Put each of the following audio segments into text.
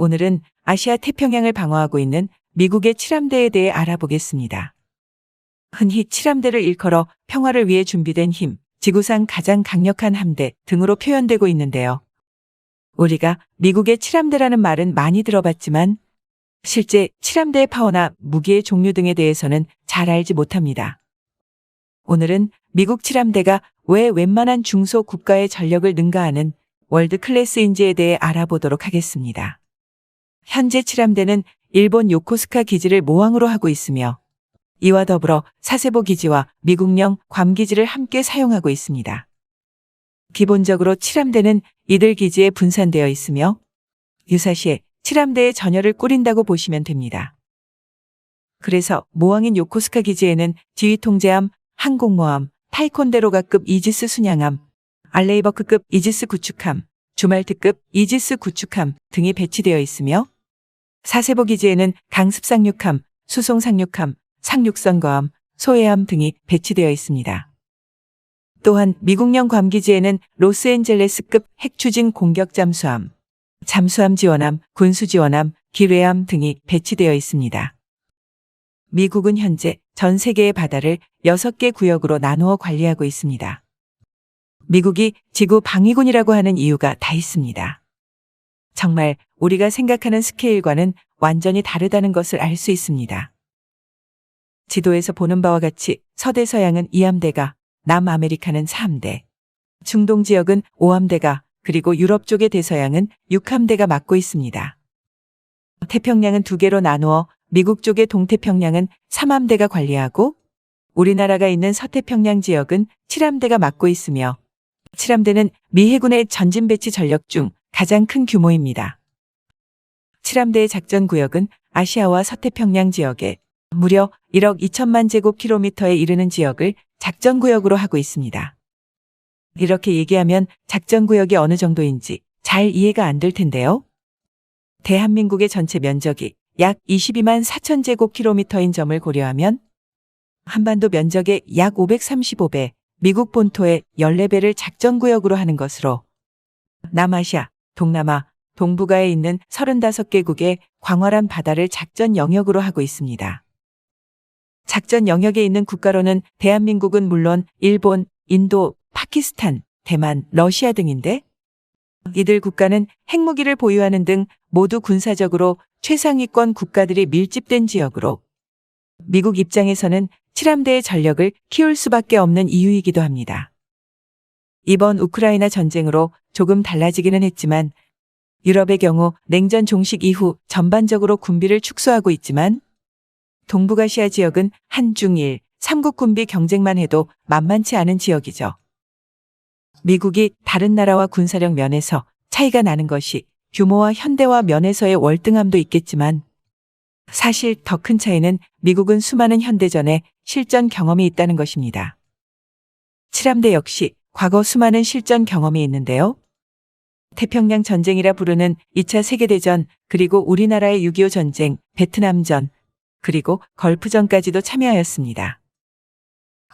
오늘은 아시아 태평양을 방어하고 있는 미국의 칠함대에 대해 알아보겠습니다. 흔히 칠함대를 일컬어 평화를 위해 준비된 힘, 지구상 가장 강력한 함대 등으로 표현되고 있는데요. 우리가 미국의 칠함대라는 말은 많이 들어봤지만 실제 칠함대의 파워나 무기의 종류 등에 대해서는 잘 알지 못합니다. 오늘은 미국 칠함대가 왜 웬만한 중소 국가의 전력을 능가하는 월드 클래스인지에 대해 알아보도록 하겠습니다. 현재 칠함대는 일본 요코스카 기지를 모항으로 하고 있으며 이와 더불어 사세보 기지와 미국령 괌 기지를 함께 사용하고 있습니다. 기본적으로 칠함대는 이들 기지에 분산되어 있으며 유사시에 칠함대의 전열을 꾸린다고 보시면 됩니다. 그래서 모항인 요코스카 기지에는 지휘통제함, 항공모함, 타이콘데로가급 이지스 순양함, 알레이버크급 이지스 구축함, 주말트급 이지스 구축함 등이 배치되어 있으며 사세보 기지에는 강습상륙함, 수송상륙함, 상륙선거함, 소해함 등이 배치되어 있습니다. 또한 미국령 괌 기지에는 로스앤젤레스급 핵추진 공격 잠수함, 잠수함 지원함, 군수 지원함, 기뢰함 등이 배치되어 있습니다. 미국은 현재 전 세계의 바다를 6개 구역으로 나누어 관리하고 있습니다. 미국이 지구 방위군이라고 하는 이유가 다 있습니다. 정말 우리가 생각하는 스케일과는 완전히 다르다는 것을 알 수 있습니다. 지도에서 보는 바와 같이 서대서양은 2함대가, 남아메리카는 4함대, 중동 지역은 5함대가, 그리고 유럽 쪽의 대서양은 6함대가 맡고 있습니다. 태평양은 2개로 나누어 미국 쪽의 동태평양은 3함대가 관리하고 우리나라가 있는 서태평양 지역은 7함대가 맡고 있으며 칠함대는 미 해군의 전진 배치 전력 중 가장 큰 규모입니다. 칠함대의 작전 구역은 아시아와 서태평양 지역에 무려 1억 2천만 제곱킬로미터에 이르는 지역을 작전 구역으로 하고 있습니다. 이렇게 얘기하면 작전 구역이 어느 정도인지 잘 이해가 안 될 텐데요. 대한민국의 전체 면적이 약 22만 4천 제곱킬로미터인 점을 고려하면 한반도 면적의 약 535배, 미국 본토의 14배를 작전구역으로 하는 것으로 남아시아, 동남아, 동북아에 있는 35개국의 광활한 바다를 작전 영역으로 하고 있습니다. 작전 영역에 있는 국가로는 대한민국은 물론 일본, 인도, 파키스탄, 대만, 러시아 등인데 이들 국가는 핵무기를 보유하는 등 모두 군사적으로 최상위권 국가들이 밀집된 지역으로 미국 입장에서는 칠함대의 전력을 키울 수밖에 없는 이유이기도 합니다. 이번 우크라이나 전쟁으로 조금 달라지기는 했지만 유럽의 경우 냉전 종식 이후 전반적으로 군비를 축소하고 있지만 동북아시아 지역은 한중일, 삼국 군비 경쟁만 해도 만만치 않은 지역이죠. 미국이 다른 나라와 군사력 면에서 차이가 나는 것이 규모와 현대화 면에서의 월등함도 있겠지만 사실 더 큰 차이는 미국은 수많은 현대전에 실전 경험이 있다는 것입니다. 칠함대 역시 과거 수많은 실전 경험이 있는데요. 태평양 전쟁이라 부르는 2차 세계대전, 그리고 우리나라의 6.25 전쟁, 베트남전, 그리고 걸프전까지도 참여하였습니다.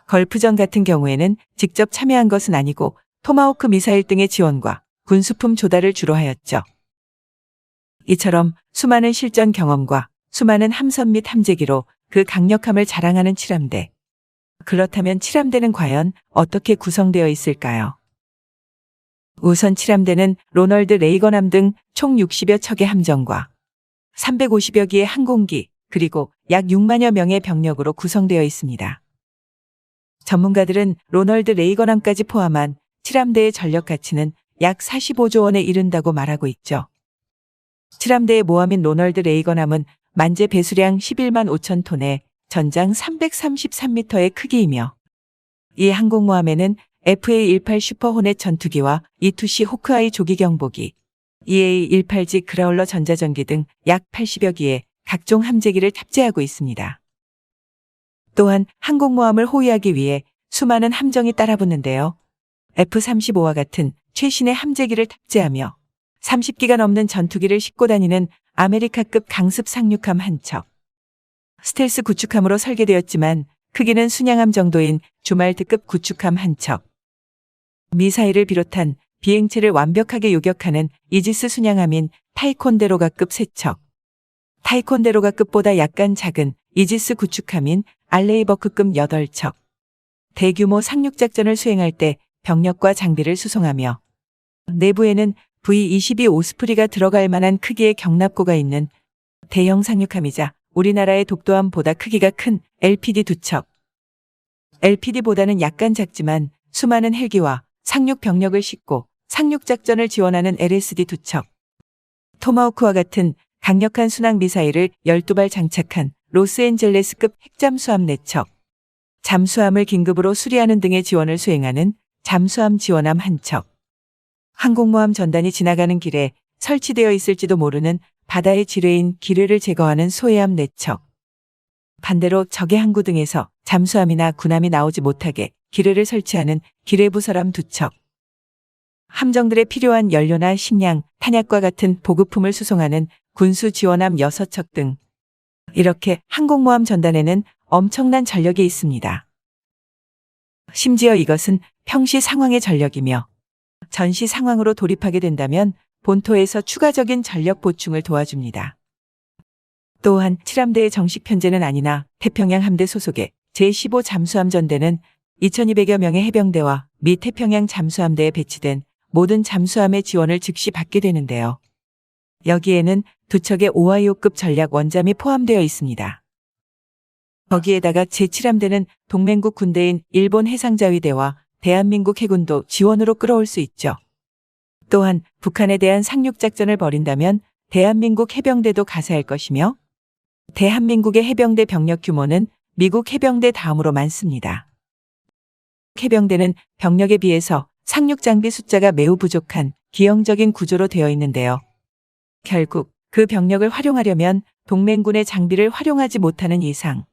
걸프전 같은 경우에는 직접 참여한 것은 아니고 토마호크 미사일 등의 지원과 군수품 조달을 주로 하였죠. 이처럼 수많은 실전 경험과 수많은 함선 및 함재기로 그 강력함을 자랑하는 칠함대. 그렇다면 칠함대는 과연 어떻게 구성되어 있을까요? 우선 칠함대는 로널드 레이건함 등 총 60여 척의 함정과 350여 기의 항공기, 그리고 약 6만여 명의 병력으로 구성되어 있습니다. 전문가들은 로널드 레이건함까지 포함한 칠함대의 전력 가치는 약 45조 원에 이른다고 말하고 있죠. 칠함대의 모함인 로널드 레이건함은 만재 배수량 11만 5천 톤에 전장 333m의 크기이며 이 항공모함에는 FA-18 슈퍼호넷 전투기와 E-2C 호크아이 조기 경보기, EA-18G 그라울러 전자전기 등 약 80여 기의 각종 함재기를 탑재하고 있습니다. 또한 항공모함을 호위하기 위해 수많은 함정이 따라붙는데요. F-35와 같은 최신의 함재기를 탑재하며 30기가 넘는 전투기를 싣고 다니는 아메리카급 강습 상륙함 한 척. 스텔스 구축함으로 설계되었지만 크기는 순양함 정도인 주말트급 구축함 한 척. 미사일을 비롯한 비행체를 완벽하게 요격하는 이지스 순양함인 타이콘데로가급 3척. 타이콘데로가급보다 약간 작은 이지스 구축함인 알레이버크급 8척. 대규모 상륙작전을 수행할 때 병력과 장비를 수송하며 내부에는 V-22 오스프리가 들어갈 만한 크기의 경납고가 있는 대형 상륙함이자 우리나라의 독도함보다 크기가 큰 LPD 2척. LPD보다는 약간 작지만 수많은 헬기와 상륙 병력을 싣고 상륙작전을 지원하는 LSD 2척. 토마호크와 같은 강력한 순항 미사일을 12발 장착한 로스앤젤레스급 핵잠수함 4척. 잠수함을 긴급으로 수리하는 등의 지원을 수행하는 잠수함 지원함 1척. 항공모함 전단이 지나가는 길에 설치되어 있을지도 모르는 바다의 지뢰인 기뢰를 제거하는 소해함 4척. 반대로 적의 항구 등에서 잠수함이나 군함이 나오지 못하게 기뢰를 설치하는 기뢰부설함 2척. 함정들에 필요한 연료나 식량, 탄약과 같은 보급품을 수송하는 군수 지원함 6척 등. 이렇게 항공모함 전단에는 엄청난 전력이 있습니다. 심지어 이것은 평시 상황의 전력이며 전시 상황으로 돌입하게 된다면 본토에서 추가적인 전력 보충을 도와줍니다. 또한 칠함대의 정식 편제는 아니나 태평양 함대 소속의 제15 잠수함 전대는 2200여 명의 해병대와 미 태평양 잠수함대에 배치된 모든 잠수함의 지원을 즉시 받게 되는데요. 여기에는 2척의 오하이오급 전략 원잠이 포함되어 있습니다. 거기에다가 제7함대는 동맹국 군대인 일본 해상자위대와 대한민국 해군도 지원으로 끌어올 수 있죠. 또한 북한에 대한 상륙작전을 벌인다면 대한민국 해병대도 가세할 것이며 대한민국의 해병대 병력 규모는 미국 해병대 다음으로 많습니다. 해병대는 병력에 비해서 상륙장비 숫자가 매우 부족한 기형적인 구조로 되어 있는데요. 결국 그 병력을 활용하려면 동맹군의 장비를 활용하지 못하는 이상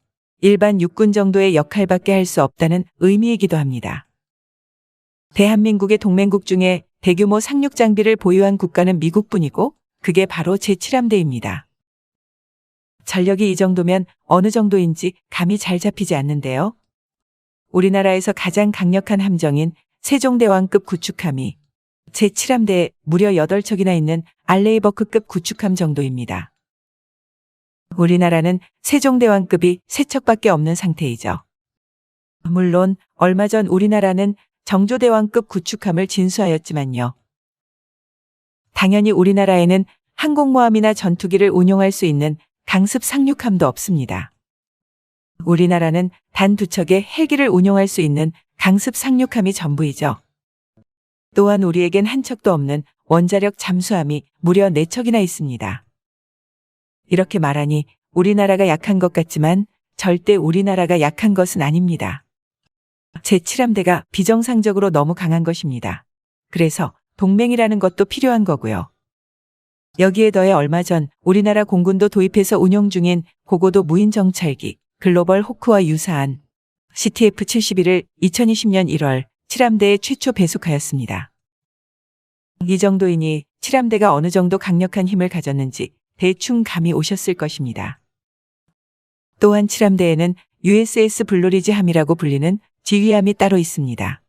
일반 육군 정도의 역할밖에 할 수 없다는 의미이기도 합니다. 대한민국의 동맹국 중에 대규모 상륙 장비를 보유한 국가는 미국뿐이고 그게 바로 제7함대입니다. 전력이 이 정도면 어느 정도인지 감이 잘 잡히지 않는데요. 우리나라에서 가장 강력한 함정인 세종대왕급 구축함이 제7함대에 무려 8척이나 있는 알레이버크급 구축함 정도입니다. 우리나라는 세종대왕급이 3척밖에 없는 상태이죠. 물론 얼마 전 우리나라는 정조대왕급 구축함을 진수하였지만요. 당연히 우리나라에는 항공모함이나 전투기를 운용할 수 있는 강습 상륙함도 없습니다. 우리나라는 단 2척의 헬기를 운용할 수 있는 강습 상륙함이 전부이죠. 또한 우리에겐 한 척도 없는 원자력 잠수함이 무려 4척이나 있습니다. 이렇게 말하니 우리나라가 약한 것 같지만 절대 우리나라가 약한 것은 아닙니다. 제7함대가 비정상적으로 너무 강한 것입니다. 그래서 동맹이라는 것도 필요한 거고요. 여기에 더해 얼마 전 우리나라 공군도 도입해서 운용 중인 고고도 무인 정찰기 글로벌 호크와 유사한 CTF-71을 2020년 1월 7함대에 최초 배속하였습니다. 이 정도이니 7함대가 어느 정도 강력한 힘을 가졌는지 대충 감이 오셨을 것입니다. 또한 7함대에는 USS 블루리지함이라고 불리는 지휘함이 따로 있습니다.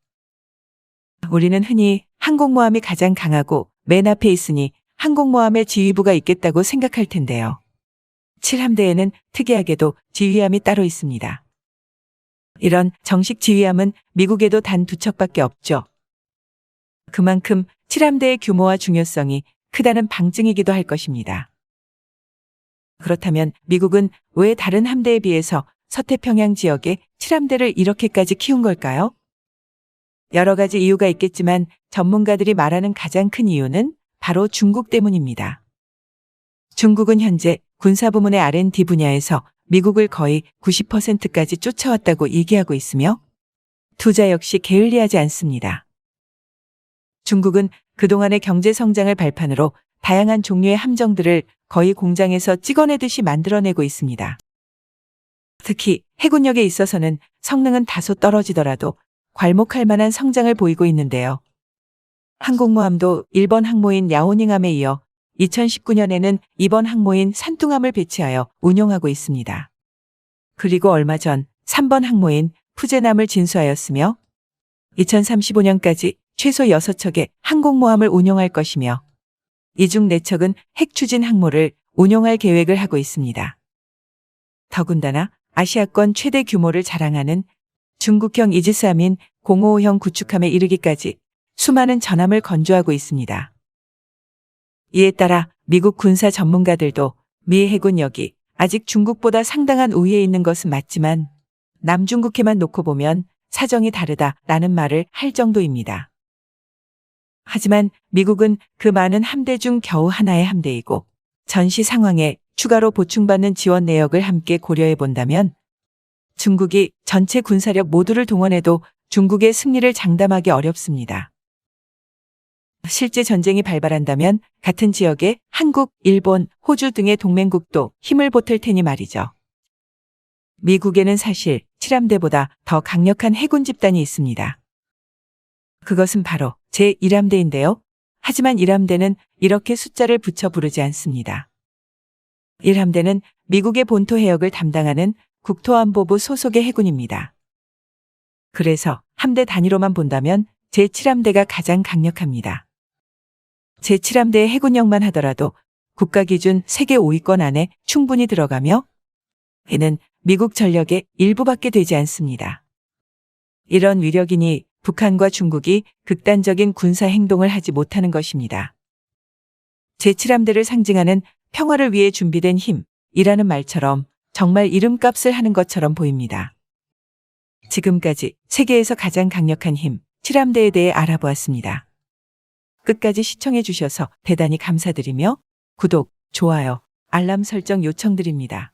우리는 흔히 항공모함이 가장 강하고 맨 앞에 있으니 항공모함의 지휘부가 있겠다고 생각할 텐데요. 7함대에는 특이하게도 지휘함이 따로 있습니다. 이런 정식 지휘함은 미국에도 단 2척밖에 없죠. 그만큼 7함대의 규모와 중요성이 크다는 방증이기도 할 것입니다. 그렇다면 미국은 왜 다른 함대에 비해서 서태평양 지역에 7함대를 이렇게까지 키운 걸까요? 여러 가지 이유가 있겠지만 전문가들이 말하는 가장 큰 이유는 바로 중국 때문입니다. 중국은 현재 군사부문의 R&D 분야에서 미국을 거의 90%까지 쫓아왔다고 얘기하고 있으며 투자 역시 게을리하지 않습니다. 중국은 그동안의 경제 성장을 발판으로 다양한 종류의 함정들을 거의 공장에서 찍어내듯이 만들어내고 있습니다. 특히 해군력에 있어서는 성능은 다소 떨어지더라도 괄목할 만한 성장을 보이고 있는데요. 항공모함도 일본 항모인 야오닝함에 이어 2019년에는 이번 항모인 산둥함을 배치하여 운용하고 있습니다. 그리고 얼마 전 3번 항모인 푸제남을 진수하였으며 2035년까지 최소 6척의 항공모함을 운용할 것이며 이 중 4척은 핵추진 항모를 운용할 계획을 하고 있습니다. 더군다나 아시아권 최대 규모를 자랑하는 중국형 이지스함인 055형 구축함에 이르기까지 수많은 전함을 건조하고 있습니다. 이에 따라 미국 군사 전문가들도 미 해군력이 아직 중국보다 상당한 우위에 있는 것은 맞지만 남중국해만 놓고 보면 사정이 다르다라는 말을 할 정도입니다. 하지만 미국은 그 많은 함대 중 겨우 하나의 함대이고 전시 상황에 추가로 보충받는 지원 내역을 함께 고려해 본다면 중국이 전체 군사력 모두를 동원해도 중국의 승리를 장담하기 어렵습니다. 실제 전쟁이 발발한다면 같은 지역에 한국, 일본, 호주 등의 동맹국도 힘을 보탤 테니 말이죠. 미국에는 사실 칠함대보다 더 강력한 해군 집단이 있습니다. 그것은 바로 제1함대인데요. 하지만 1함대는 이렇게 숫자를 붙여 부르지 않습니다. 1함대는 미국의 본토 해역을 담당하는 국토안보부 소속의 해군입니다. 그래서 함대 단위로만 본다면 제7함대가 가장 강력합니다. 제7함대의 해군력만 하더라도 국가 기준 세계 5위권 안에 충분히 들어가며 이는 미국 전력의 일부밖에 되지 않습니다. 이런 위력이니 북한과 중국이 극단적인 군사 행동을 하지 못하는 것입니다. 제7함대를 상징하는 평화를 위해 준비된 힘이라는 말처럼 정말 이름값을 하는 것처럼 보입니다. 지금까지 세계에서 가장 강력한 힘, 7함대에 대해 알아보았습니다. 끝까지 시청해 주셔서 대단히 감사드리며 구독, 좋아요, 알람 설정 요청드립니다.